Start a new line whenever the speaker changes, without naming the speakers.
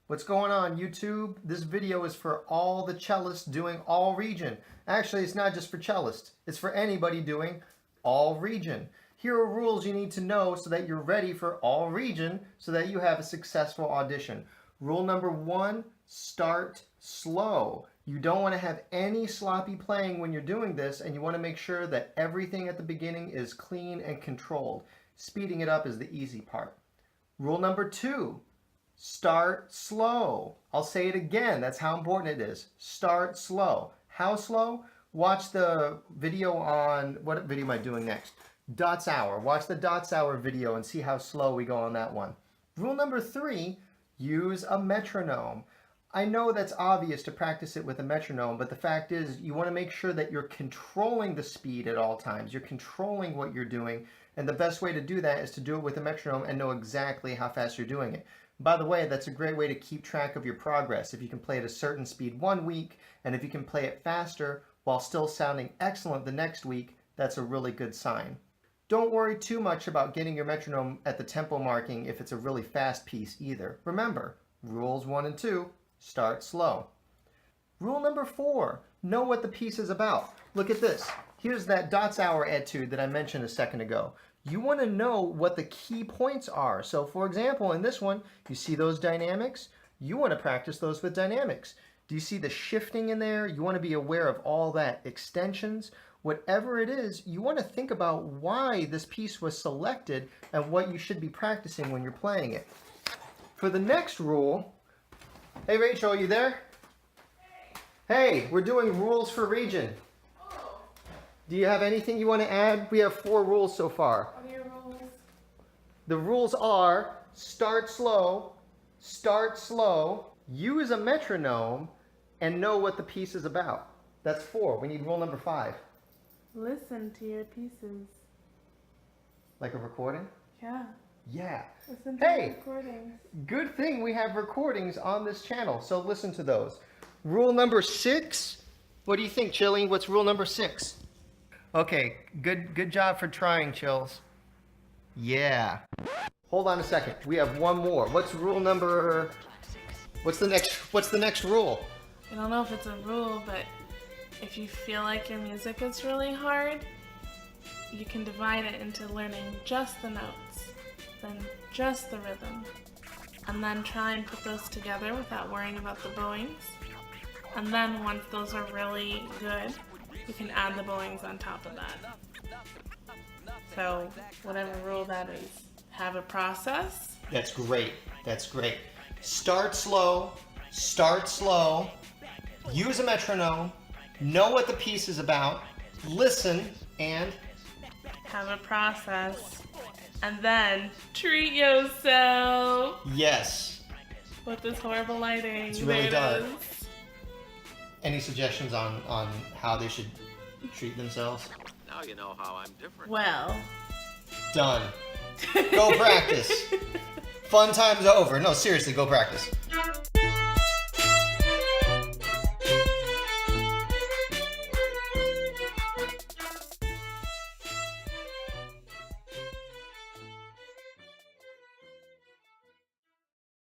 What's going on, YouTube? This video is for all the cellists doing all region. Actually, it's not just for cellists. It's for anybody doing all region. Here are rules you need to know so that you're ready for all region so that you have a successful audition. Rule number 1, start slow. You don't want to have any sloppy playing when you're doing this, and you want to make sure that everything at the beginning is clean and controlled. Speeding it up is the easy part. Rule number 2, start slow. I'll say it again. That's how important it is. Start slow. How slow? Watch the video on, what video am I doing next? Dots Hour. Watch the Dots Hour video and see how slow we go on that one. Rule number 3, use a metronome. I know that's obvious to practice it with a metronome, but the fact is you want to make sure that you're controlling the speed at all times. You're controlling what you're doing, and the best way to do that is to do it with a metronome and know exactly how fast you're doing it. By the way, that's a great way to keep track of your progress. If you can play at a certain speed one week, and if you can play it faster while still sounding excellent the next week, that's a really good sign. Don't worry too much about getting your metronome at the tempo marking if it's a really fast piece either. Remember, rules 1 and 2, start slow. Rule number 4, know what the piece is about. Look at this. Here's that Dots Hour etude that I mentioned a second ago. You want to know what the key points are. So for example, in this one, you see those dynamics? You want to practice those with dynamics. Do you see the shifting in there? You want to be aware of all that, extensions. Whatever it is, you want to think about why this piece was selected and what you should be practicing when you're playing it. For the next rule, hey Rachel, are you there? Hey, we're doing rules for region. Do you have anything you want to add? We have 4 rules so far.
What are your rules?
The rules are start slow, use a metronome, and know what the piece is about. That's 4. We need rule number 5.
Listen to your pieces.
Like a recording?
Yeah.
Yeah.
Listen to
Hey,
recordings.
good thing we have recordings on this channel, so listen to those. Rule number 6. What do you think, Chilling? What's rule number 6? Okay, good job for trying, Chills. Yeah. Hold on a second. We have one more. What's rule number? What's the next rule?
I don't know if it's a rule, but if you feel like your music is really hard, you can divide it into learning just the notes, then just the rhythm, and then try and put those together without worrying about the bowings. And then once those are really good, you can add the bowings on top of that. So whatever rule that is, have a process.
That's great. That's great. Start slow, use a metronome, know what the piece is about, listen, and
Have a process. And then treat yourself.
yes.
With this horrible lighting.
It's really
there it
dark.
is.
Any suggestions on how they should treat themselves?
Now you know how I'm different.
Well.
Done. Go practice. Fun time's over. No, seriously, go practice.